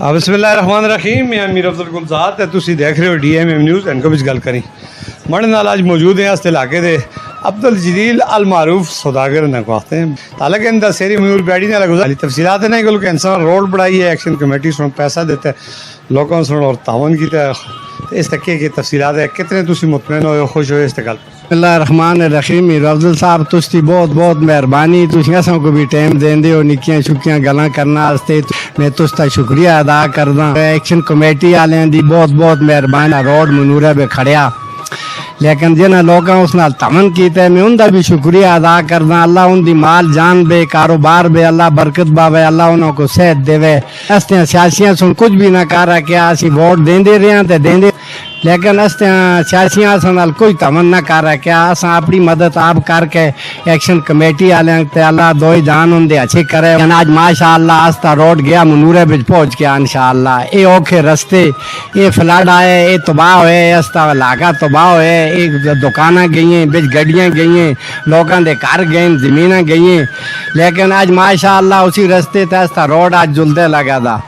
बिस्मिल्लाहिर्रहमानिर्रहीम। मैं अमीर अफजल गुलजार ते तुसी देख रहे हो DMM न्यूज़। इनको भी गल करी मड़े नाल अज मौजूद हैं इस इलाके दे अब्दुल जलील अल मारूफ सौदागर ने कहते हैं हालांकि इन दसेरी मयूर बैडी ने गुजारी तफसीलात नहीं गल इंसान रोड बढ़ाई है एक्शन कमेटी सुन पैसा देते लोगों सुन और तावन की इस तक की तफसीलात है कितने तुसी मुतमईन हो खुश हो इस गल बिस्मिल्लाहिर्रहमानिर्रहीम। मीर अफजल साहब तुसी बहुत बहुत मेहरबानी तुसी असां को भी टाइम देंदे हो निक्कियां शुक्कियां गल्लां करना वास्ते मैं तुस दा शुक्रिया अदा करदा। एक्शन कमेटी वालें दी बहुत बहुत मेहरबानी रोड मनूरा पे खड़िया लेकिन जिन्हें लोगों उस नाल तमन किया मैं उनका भी शुक्रिया अदा करदा। अल्लाह उनकी माल जान बे कारोबार बे अल्लाह बरकत बावे अल्लाह उन्होंने को सेहत देवे। अस्ते सियासियां सुन कुछ भी ना कर क्या असी वोट देंदे रहे ते देंदे लेकिन अस्ते सियासियां अस नाल कोई तमन ना कर क्या अस अपनी मदद आप करके एक्शन कमेटी वाले अल्लाह दो जान उनके अच्छे करे। आज माशाअल्लाह आस्ता रोड गया मनूरे बिच पहुंच गया इंशाअल्लाह। ये औखे रस्ते ये फ्लड आए ये तबाह होए आस्ता इलाका तबाह होए एक दुकाना गई बिच गड्डियां गई लोगों के घर गए जमीन गई लेकिन आज माशाअल्लाह उसी रस्ते आस्ता रोड आज जुलते लगा था।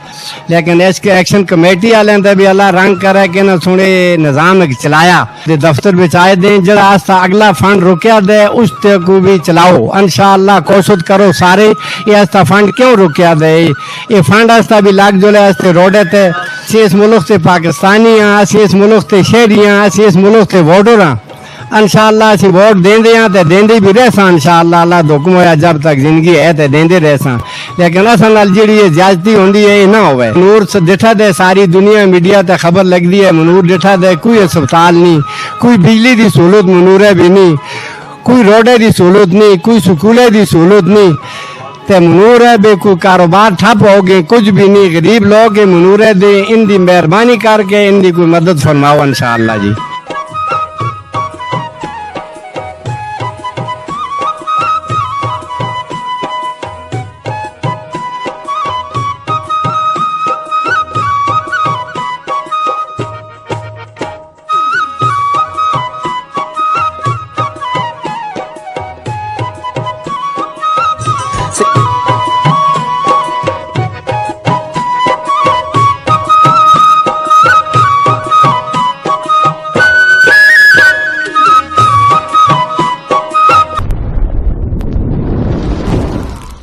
लेकिन इसके एक्शन कमेटी वाले भी अल्लाह रंग करे कि ना सुने निज़ाम चलाया दफ्तर में आए दें जरा आस्ता अगला फंड रुकया दे उस को भी चलाओ इंशाअल्लाह कोशिश करो सारे ये आस्ता फंड क्यों रुकया दे ये फंड आस्ता भी लाग जुले आस्ते रोडे ते इस मुल्क से पाकिस्तानी हाँ असी इस मुल्क से शहरी हाँ असी इस मुल्क से वोटर हाँ इंशाअल्लाह असी वोट देंदे हाँ तो देंदे भी रह इंशाअल्लाह अल्लाह दा हुक्म होया जब तक जिंदगी है तो देंदे रह लेकिन अस नाल जिहड़ी ज्यादती होंदी है ये ना होवे। मनूर डिठा दे सारी दुनिया मीडिया ते खबर लगती है मनूर डिठा दे कोई अस्पताल नहीं कोई बिजली की सहूलत मनूर भी नहीं कोई रोडे की सहूलत नहीं कोई स्कूले की सहूलत नहीं ते मनूर है बे कोई कारोबार ठप हो गए कुछ भी नहीं गरीब लोग मनूर दे इनकी मेहरबानी करके इनकी कोई मदद फरमाओ इंशाअल्लाह जी।